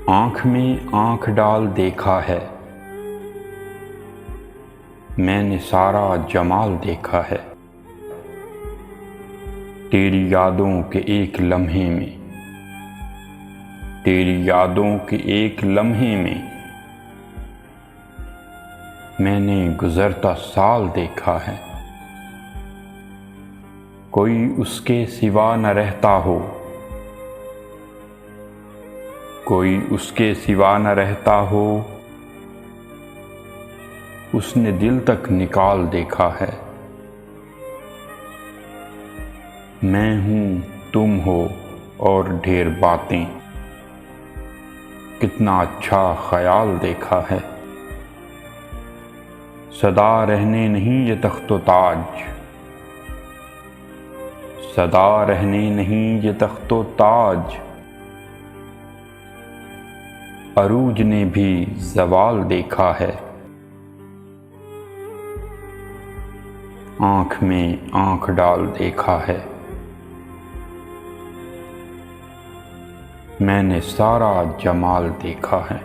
आँख में आँख डाल देखा है, मैंने सारा जमाल देखा है। तेरी यादों के एक लम्हे में, तेरी यादों के एक लम्हे में मैंने गुज़रता साल देखा है। कोई उसके सिवा न रहता हो, कोई उसके सिवा न रहता हो, उसने दिल तक निकाल देखा है। मैं हूँ तुम हो और ढेर बातें, कितना अच्छा ख्याल देखा है। सदा रहने नहीं ये तख्तो ताज, सदा रहने नहीं ये तख्तो ताज, अरूज ने भी ज़वाल देखा है। आँख में आँख डाल देखा है, मैंने सारा जमाल देखा है।